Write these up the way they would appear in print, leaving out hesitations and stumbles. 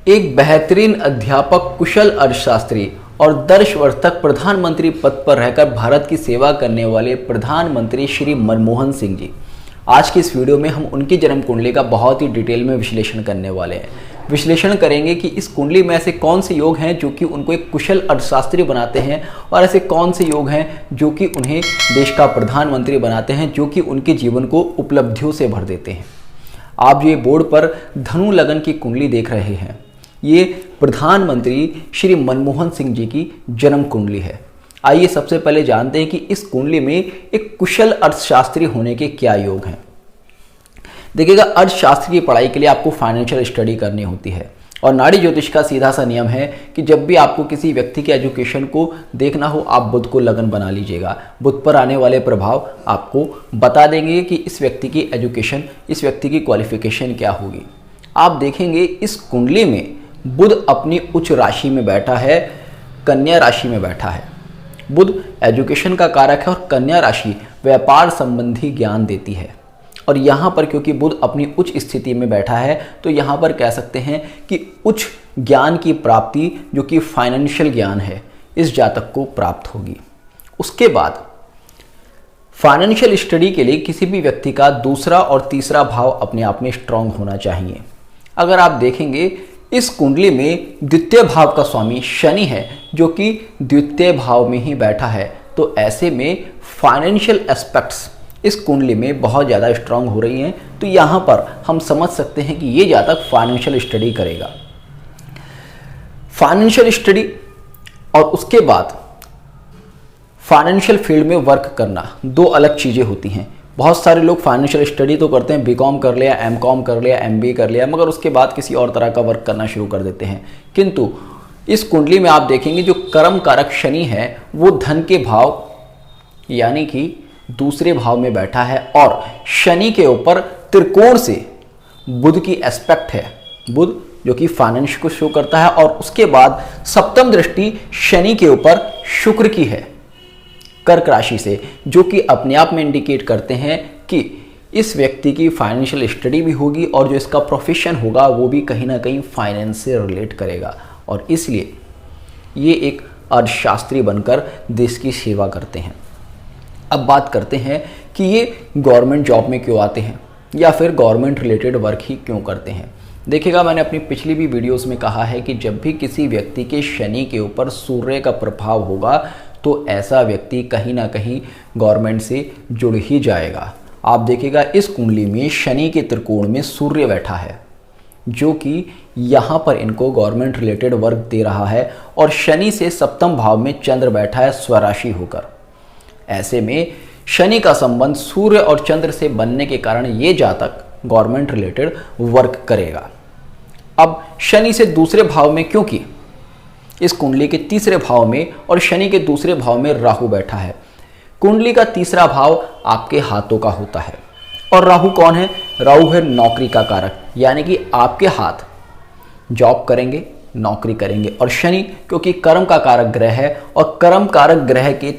एक बेहतरीन अध्यापक, कुशल अर्थशास्त्री और 10 वर्ष तक प्रधानमंत्री पद पर रहकर भारत की सेवा करने वाले प्रधानमंत्री श्री मनमोहन सिंह जी। आज की इस वीडियो में हम उनकी जन्म कुंडली का बहुत ही डिटेल में विश्लेषण करने वाले हैं। विश्लेषण करेंगे कि इस कुंडली में ऐसे कौन से योग हैं जो कि उनको एक कुशल अर्थशास्त्री बनाते हैं और ऐसे कौन से योग हैं जो कि उन्हें देश का प्रधानमंत्री बनाते हैं, जो कि उनके जीवन को उपलब्धियों से भर देते हैं। आप जो ये बोर्ड पर धनु लगन की कुंडली देख रहे हैं, ये प्रधानमंत्री श्री मनमोहन सिंह जी की जन्म कुंडली है। आइए सबसे पहले जानते हैं कि इस कुंडली में एक कुशल अर्थशास्त्री होने के क्या योग हैं। देखिएगा, अर्थशास्त्र की पढ़ाई के लिए आपको फाइनेंशियल स्टडी करनी होती है और नाड़ी ज्योतिष का सीधा सा नियम है कि जब भी आपको किसी व्यक्ति के एजुकेशन को देखना हो, आप बुध को लगन बना लीजिएगा। बुध पर आने वाले प्रभाव आपको बता देंगे कि इस व्यक्ति की एजुकेशन, इस व्यक्ति की क्वालिफिकेशन क्या होगी। आप देखेंगे इस कुंडली में बुध अपनी उच्च राशि में बैठा है, कन्या राशि में बैठा है। बुध एजुकेशन का कारक है और कन्या राशि व्यापार संबंधी ज्ञान देती है। और यहाँ पर क्योंकि बुध अपनी उच्च स्थिति में बैठा है तो यहाँ पर कह सकते हैं कि उच्च ज्ञान की प्राप्ति, जो कि फाइनेंशियल ज्ञान है, इस जातक को प्राप्त होगी। उसके बाद फाइनेंशियल स्टडी के लिए किसी भी व्यक्ति का दूसरा और तीसरा भाव अपने आप में स्ट्रांग होना चाहिए। अगर आप देखेंगे इस कुंडली में द्वितीय भाव का स्वामी शनि है, जो कि द्वितीय भाव में ही बैठा है, तो ऐसे में फाइनेंशियल एस्पेक्ट्स इस कुंडली में बहुत ज़्यादा स्ट्रांग हो रही हैं। तो यहाँ पर हम समझ सकते हैं कि ये जातक फाइनेंशियल स्टडी करेगा। फाइनेंशियल स्टडी और उसके बाद फाइनेंशियल फील्ड में वर्क करना दो अलग चीज़ें होती हैं। बहुत सारे लोग फाइनेंशियल स्टडी तो करते हैं, बीकॉम कर लिया, एमकॉम कर लिया, एमबीए कर लिया, मगर उसके बाद किसी और तरह का वर्क करना शुरू कर देते हैं। किंतु इस कुंडली में आप देखेंगे जो कर्म कारक शनि है वो धन के भाव यानी कि दूसरे भाव में बैठा है और शनि के ऊपर त्रिकोण से बुध की एस्पेक्ट है। बुध जो कि फाइनेंस को शो करता है और उसके बाद सप्तम दृष्टि शनि के ऊपर शुक्र की है कर्क राशि से, जो कि अपने आप में इंडिकेट करते हैं कि इस व्यक्ति की फाइनेंशियल स्टडी भी होगी और जो इसका प्रोफेशन होगा वो भी कहीं ना कहीं फाइनेंस से रिलेट करेगा और इसलिए ये एक अर्थशास्त्री बनकर देश की सेवा करते हैं। अब बात करते हैं कि ये गवर्नमेंट जॉब में क्यों आते हैं या फिर गवर्नमेंट रिलेटेड वर्क ही क्यों करते हैं। देखिएगा, मैंने अपनी पिछली भी वीडियोस में कहा है कि जब भी किसी व्यक्ति के शनि के ऊपर सूर्य का प्रभाव होगा तो ऐसा व्यक्ति कहीं ना कहीं गवर्नमेंट से जुड़ ही जाएगा। आप देखिएगा इस कुंडली में शनि के त्रिकोण में सूर्य बैठा है, जो कि यहाँ पर इनको गवर्नमेंट रिलेटेड वर्क दे रहा है और शनि से सप्तम भाव में चंद्र बैठा है स्वराशि होकर। ऐसे में शनि का संबंध सूर्य और चंद्र से बनने के कारण ये जातक गवर्नमेंट रिलेटेड वर्क करेगा। अब शनि से दूसरे भाव में, क्योंकि इस कुंडली के तीसरे भाव में और शनि के दूसरे भाव में राहु बैठा है। कुंडली का तीसरा भाव आपके हाथों का होता है और राहु कौन है? राहु है नौकरी का कारक, यानी कि आपके हाथ जॉब करेंगे, नौकरी करेंगे। और शनि क्योंकि कर्म का कारक ग्रह है और कर्म कारक ग्रह के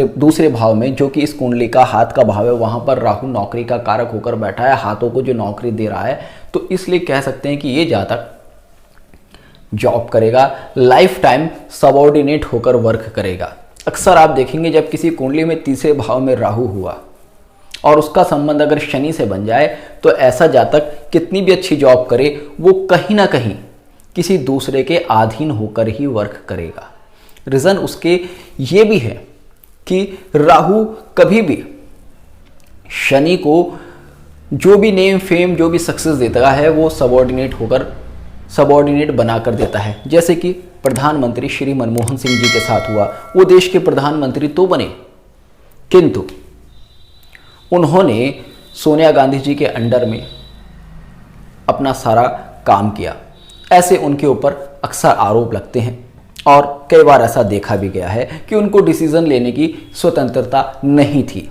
दूसरे भाव में, जो कि इस कुंडली का हाथ का भाव है, वहां पर राहु नौकरी का कारक होकर बैठा है, हाथों को जो नौकरी दे रहा है। तो इसलिए कह सकते हैं कि ये जातक जॉब करेगा, लाइफ टाइम सबऑर्डिनेट होकर वर्क करेगा। अक्सर आप देखेंगे जब किसी कुंडली में तीसरे भाव में राहु हुआ और उसका संबंध अगर शनि से बन जाए तो ऐसा जातक कितनी भी अच्छी जॉब करे, वो कहीं ना कहीं किसी दूसरे के अधीन होकर ही वर्क करेगा। रीज़न उसके ये भी है कि राहु कभी भी शनि को जो भी नेम फेम, जो भी सक्सेस देता है वो सबऑर्डिनेट बनाकर देता है। जैसे कि प्रधानमंत्री श्री मनमोहन सिंह जी के साथ हुआ। वो देश के प्रधानमंत्री तो बने, किंतु उन्होंने सोनिया गांधी जी के अंडर में अपना सारा काम किया। ऐसे उनके ऊपर अक्सर आरोप लगते हैं और कई बार ऐसा देखा भी गया है कि उनको डिसीजन लेने की स्वतंत्रता नहीं थी,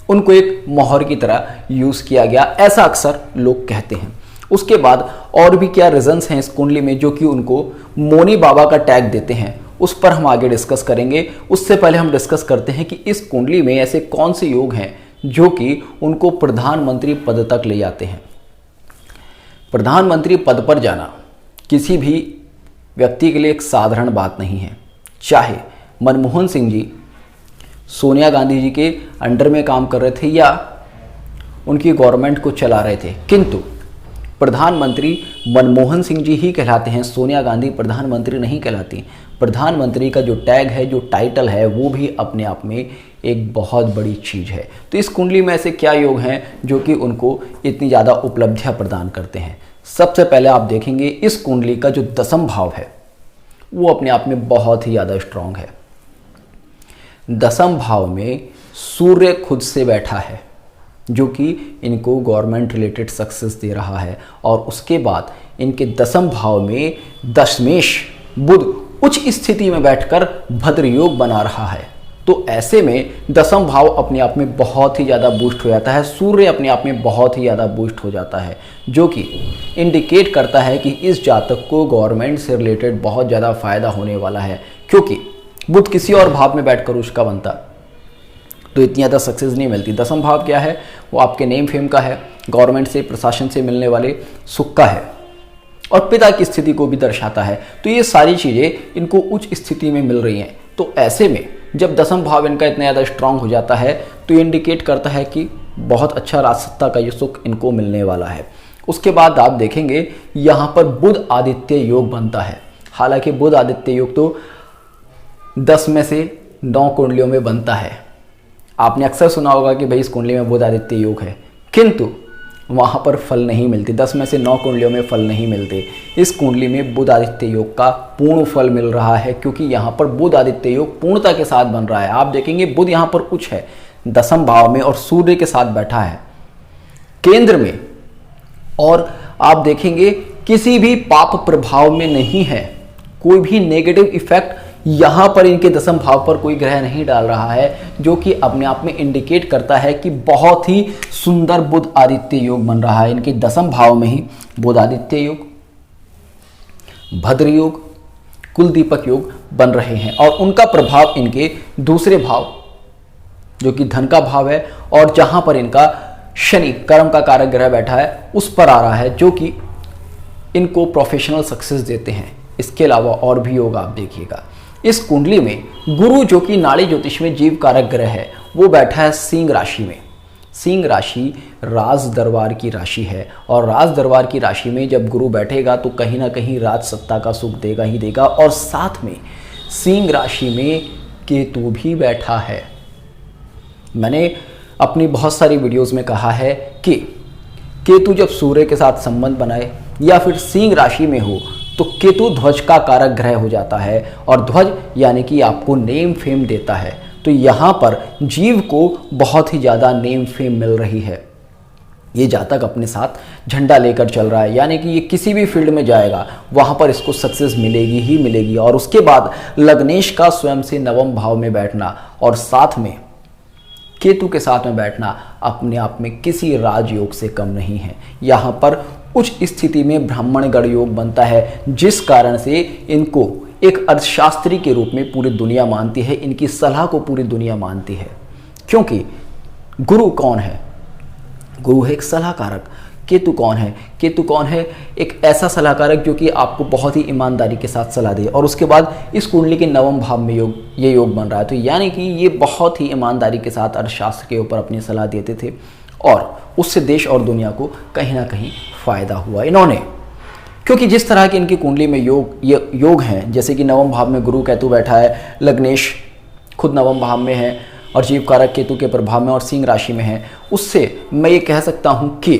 उनको एक मोहर की तरह यूज़ किया गया, ऐसा अक्सर लोग कहते हैं। उसके बाद और भी क्या रीजंस हैं इस कुंडली में जो कि उनको मोनी बाबा का टैग देते हैं, उस पर हम आगे डिस्कस करेंगे। उससे पहले हम डिस्कस करते हैं कि इस कुंडली में ऐसे कौन से योग हैं जो कि उनको प्रधानमंत्री पद तक ले जाते हैं। प्रधानमंत्री पद पर जाना किसी भी व्यक्ति के लिए एक साधारण बात नहीं है। चाहे मनमोहन सिंह जी सोनिया गांधी जी के अंडर में काम कर रहे थे या उनकी गवर्नमेंट को चला रहे थे, किंतु प्रधानमंत्री मनमोहन सिंह जी ही कहलाते हैं, सोनिया गांधी प्रधानमंत्री नहीं कहलाती। प्रधानमंत्री का जो टैग है, जो टाइटल है, वो भी अपने आप में एक बहुत बड़ी चीज़ है। तो इस कुंडली में ऐसे क्या योग हैं जो कि उनको इतनी ज़्यादा उपलब्धियां प्रदान करते हैं। सबसे पहले आप देखेंगे इस कुंडली का जो दसम भाव है वो अपने आप में बहुत ही ज़्यादा स्ट्रांग है। दसम भाव में सूर्य खुद से बैठा है जो कि इनको गवर्नमेंट रिलेटेड सक्सेस दे रहा है, और उसके बाद इनके दसम भाव में दशमेश बुध उच्च स्थिति में बैठकर भद्र योग बना रहा है। तो ऐसे में दसम भाव अपने आप में बहुत ही ज़्यादा बूस्ट हो जाता है, सूर्य अपने आप में बहुत ही ज़्यादा बूस्ट हो जाता है, जो कि इंडिकेट करता है कि इस जातक को गवर्नमेंट से रिलेटेड बहुत ज़्यादा फायदा होने वाला है, क्योंकि बुध किसी और भाव में बैठकर उसका बनता तो इतनी ज़्यादा सक्सेस नहीं मिलती। दसम भाव क्या है? वो आपके नेम फेम का है, गवर्नमेंट से, प्रशासन से मिलने वाले सुख का है, और पिता की स्थिति को भी दर्शाता है। तो ये सारी चीज़ें इनको उच्च स्थिति में मिल रही हैं। तो ऐसे में जब दसम भाव इनका इतना ज़्यादा स्ट्रांग हो जाता है तो ये इंडिकेट करता है कि बहुत अच्छा राजसत्ता का ये सुख इनको मिलने वाला है। उसके बाद आप देखेंगे यहाँ पर बुध आदित्य योग बनता है। हालांकि बुध आदित्य योग तो 10 में से 9 कुंडलियों में बनता है। आपने अक्सर सुना होगा कि भाई इस कुंडली में बुध आदित्य योग है, किंतु वहाँ पर फल नहीं मिलते। 10 में से 9 कुंडलियों में फल नहीं मिलते। इस कुंडली में बुध आदित्य योग का पूर्ण फल मिल रहा है, क्योंकि यहाँ पर बुध आदित्य योग पूर्णता के साथ बन रहा है। आप देखेंगे बुध यहाँ पर उच्च है दसम भाव में और सूर्य के साथ बैठा है केंद्र में, और आप देखेंगे किसी भी पाप प्रभाव में नहीं है। कोई भी नेगेटिव इफेक्ट यहाँ पर इनके दसम भाव पर कोई ग्रह नहीं डाल रहा है, जो कि अपने आप में इंडिकेट करता है कि बहुत ही सुंदर बुध आदित्य योग बन रहा है। इनके दसम भाव में ही बुध आदित्य योग, भद्र योग, कुल दीपक योग बन रहे हैं, और उनका प्रभाव इनके दूसरे भाव जो कि धन का भाव है, और जहां पर इनका शनि कर्म का कारक ग्रह बैठा है उस पर आ रहा है, जो कि इनको प्रोफेशनल सक्सेस देते हैं। इसके अलावा और भी योग आप देखिएगा। इस कुंडली में गुरु जो कि नाड़ी ज्योतिष में जीव कारक ग्रह है वो बैठा है सिंह राशि में। सिंह राशि राज दरबार की राशि है, और राज दरबार की राशि में जब गुरु बैठेगा तो कहीं ना कहीं राज सत्ता का सुख देगा ही देगा। और साथ में सिंह राशि में केतु भी बैठा है। मैंने अपनी बहुत सारी वीडियोस में कहा है कि केतु जब सूर्य के साथ संबंध बनाए या फिर सिंह राशि में हो तो केतु ध्वज का कारक ग्रह हो जाता है, और ध्वज यानी कि आपको नेम फेम देता है। तो यहाँ पर जीव को बहुत ही ज़्यादा नेम फेम मिल रही है। ये जातक अपने साथ झंडा लेकर चल रहा है, यानी कि ये किसी भी फील्ड में जाएगा वहाँ पर इसको सक्सेस मिलेगी ही मिलेगी। और उसके बाद लग्नेश का स्वयं से नवम भाव में बैठना और साथ में केतु के साथ में बैठना अपने आप में किसी राजयोग से कम नहीं है। यहाँ पर उच्च स्थिति में ब्राह्मण गण योग बनता है, जिस कारण से इनको एक अर्थशास्त्री के रूप में पूरी दुनिया मानती है, इनकी सलाह को पूरी दुनिया मानती है। क्योंकि गुरु कौन है? गुरु है एक सलाहकारक। केतु कौन है? केतु कौन है? एक ऐसा सलाहकारक जो कि आपको बहुत ही ईमानदारी के साथ सलाह दे। और उसके बाद इस कुंडली के नवम भाव में ये योग बन रहा है, तो यानी कि ये बहुत ही ईमानदारी के साथ अर्थशास्त्र के ऊपर अपनी सलाह देते थे, और उससे देश और दुनिया को कहीं ना कहीं फायदा हुआ इन्होंने। क्योंकि जिस तरह की इनकी कुंडली में योग हैं, जैसे कि नवम भाव में गुरु केतु बैठा है, लग्नेश खुद नवम भाव में है और जीव कारक केतु के प्रभाव में और सिंह राशि में है, उससे मैं ये कह सकता हूं कि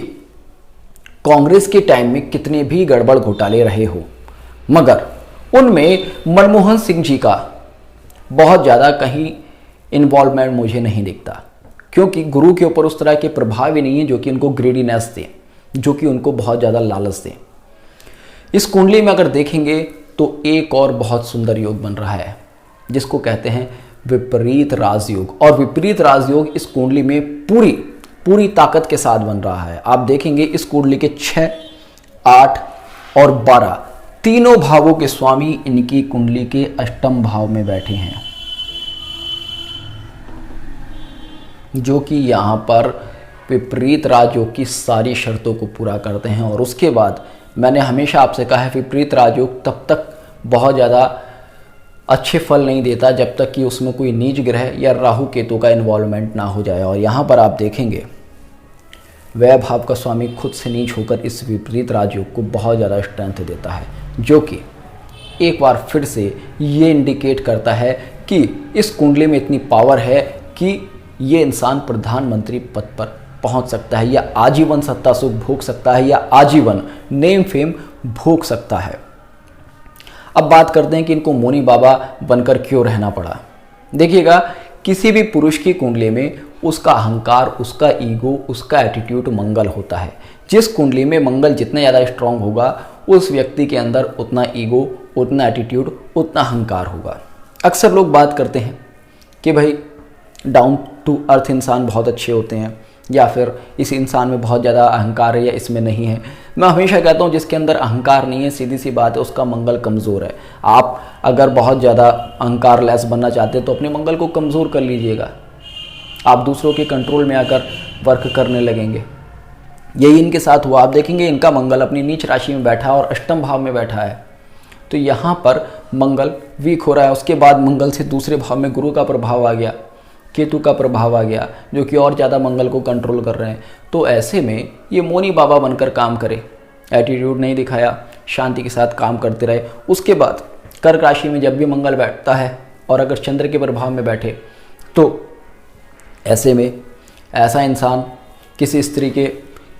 कांग्रेस के टाइम में कितने भी गड़बड़ घोटाले रहे हो, मगर उनमें मनमोहन सिंह जी का बहुत ज़्यादा कहीं इन्वॉल्वमेंट मुझे नहीं दिखता, क्योंकि गुरु के ऊपर उस तरह के प्रभाव ही नहीं है जो कि उनको ग्रेडीनेस दें, जो कि उनको बहुत ज़्यादा लालच दें। इस कुंडली में अगर देखेंगे तो एक और बहुत सुंदर योग बन रहा है जिसको कहते हैं विपरीत राजयोग, और विपरीत राजयोग इस कुंडली में पूरी ताकत के साथ बन रहा है। आप देखेंगे इस कुंडली के 6, 8 और 12 तीनों भावों के स्वामी इनकी कुंडली के अष्टम भाव में बैठे हैं, जो कि यहाँ पर विपरीत राजयोग की सारी शर्तों को पूरा करते हैं। और उसके बाद मैंने हमेशा आपसे कहा है विपरीत राजयोग तब तक बहुत ज़्यादा अच्छे फल नहीं देता जब तक कि उसमें कोई नीच ग्रह या राहु केतु का इन्वॉल्वमेंट ना हो जाए। और यहाँ पर आप देखेंगे व्यय भाव का स्वामी खुद से नीच होकर इस विपरीत राजयोग को बहुत ज़्यादा स्ट्रेंथ देता है, जो कि एक बार फिर से ये इंडिकेट करता है कि इस कुंडली में इतनी पावर है कि ये इंसान प्रधानमंत्री पद पर पहुंच सकता है, या आजीवन सत्ता सुख भोग सकता है, या आजीवन नेम फेम भोग सकता है। अब बात करते हैं कि इनको मौनी बाबा बनकर क्यों रहना पड़ा। देखिएगा, किसी भी पुरुष की कुंडली में उसका अहंकार, उसका ईगो, उसका एटीट्यूड मंगल होता है। जिस कुंडली में मंगल जितना ज़्यादा स्ट्रांग होगा उस व्यक्ति के अंदर उतना ईगो, उतना एटीट्यूड, उतना अहंकार होगा। अक्सर लोग बात करते हैं कि भाई डाउन टू अर्थ इंसान बहुत अच्छे होते हैं, या फिर इस इंसान में बहुत ज़्यादा अहंकार है या इसमें नहीं है। मैं हमेशा कहता हूँ जिसके अंदर अहंकार नहीं है, सीधी सी बात है, उसका मंगल कमज़ोर है। आप अगर बहुत ज़्यादा अहंकार लेस बनना चाहते हैं तो अपने मंगल को कमज़ोर कर लीजिएगा, आप दूसरों के कंट्रोल में आकर वर्क करने लगेंगे। यही इनके साथ हुआ। आप देखेंगे इनका मंगल अपनी नीच राशि में बैठा है और अष्टम भाव में बैठा है, तो यहाँ पर मंगल वीक हो रहा है। उसके बाद मंगल से दूसरे भाव में गुरु का प्रभाव आ गया, केतु का प्रभाव आ गया, जो कि और ज़्यादा मंगल को कंट्रोल कर रहे हैं। तो ऐसे में ये मौनी बाबा बनकर काम करे, एटीट्यूड नहीं दिखाया, शांति के साथ काम करते रहे। उसके बाद कर्क राशि में जब भी मंगल बैठता है और अगर चंद्र के प्रभाव में बैठे तो ऐसे में ऐसा इंसान किसी स्त्री के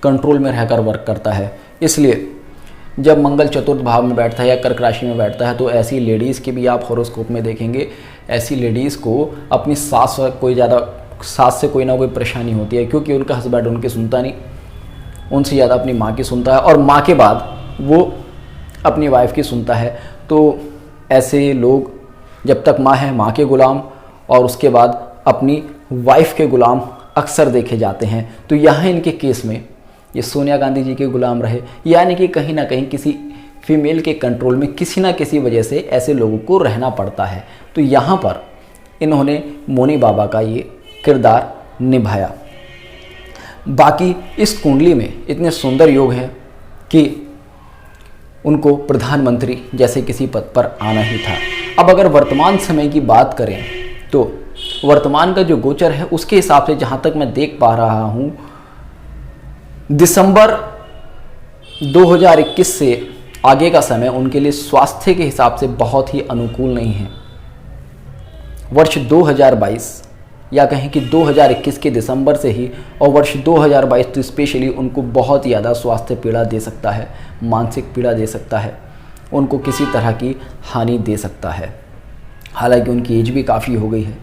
कंट्रोल में रहकर वर्क करता है। इसलिए जब मंगल चतुर्थ भाव में बैठता है या कर्क राशि में बैठता है तो ऐसी लेडीज़ के भी आप हॉरोस्कोप में देखेंगे, ऐसी लेडीज़ को अपनी सास से कोई ना कोई परेशानी होती है, क्योंकि उनका हस्बैंड उनकी सुनता नहीं, उनसे ज़्यादा अपनी माँ की सुनता है और माँ के बाद वो अपनी वाइफ की सुनता है। तो ऐसे लोग जब तक माँ है माँ के गुलाम और उसके बाद अपनी वाइफ के गुलाम अक्सर देखे जाते हैं। तो यहाँ इनके केस में ये सोनिया गांधी जी के गुलाम रहे, यानी कि कहीं ना कहीं किसी फीमेल के कंट्रोल में किसी ना किसी वजह से ऐसे लोगों को रहना पड़ता है। तो यहाँ पर इन्होंने मौनी बाबा का ये किरदार निभाया। बाकी इस कुंडली में इतने सुंदर योग हैं कि उनको प्रधानमंत्री जैसे किसी पद पर आना ही था। अब अगर वर्तमान समय की बात करें तो वर्तमान का जो गोचर है उसके हिसाब से जहाँ तक मैं देख पा रहा हूँ, दिसंबर 2021 से आगे का समय उनके लिए स्वास्थ्य के हिसाब से बहुत ही अनुकूल नहीं है। वर्ष 2022 या कहें कि 2021 के दिसंबर से ही और वर्ष 2022 तो स्पेशली उनको बहुत ज़्यादा स्वास्थ्य पीड़ा दे सकता है, मानसिक पीड़ा दे सकता है, उनको किसी तरह की हानि दे सकता है। हालांकि उनकी एज भी काफ़ी हो गई है,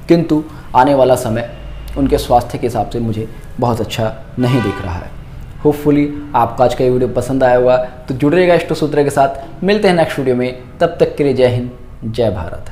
किंतु आने वाला समय उनके स्वास्थ्य के हिसाब से मुझे बहुत अच्छा नहीं दिख रहा है। होपफुली आपको आज का ये वीडियो पसंद आया होगा, तो जुड़े रहेगा इष्ट सूत्र के साथ। मिलते हैं नेक्स्ट वीडियो में, तब तक के लिए जय हिंद, जय भारत।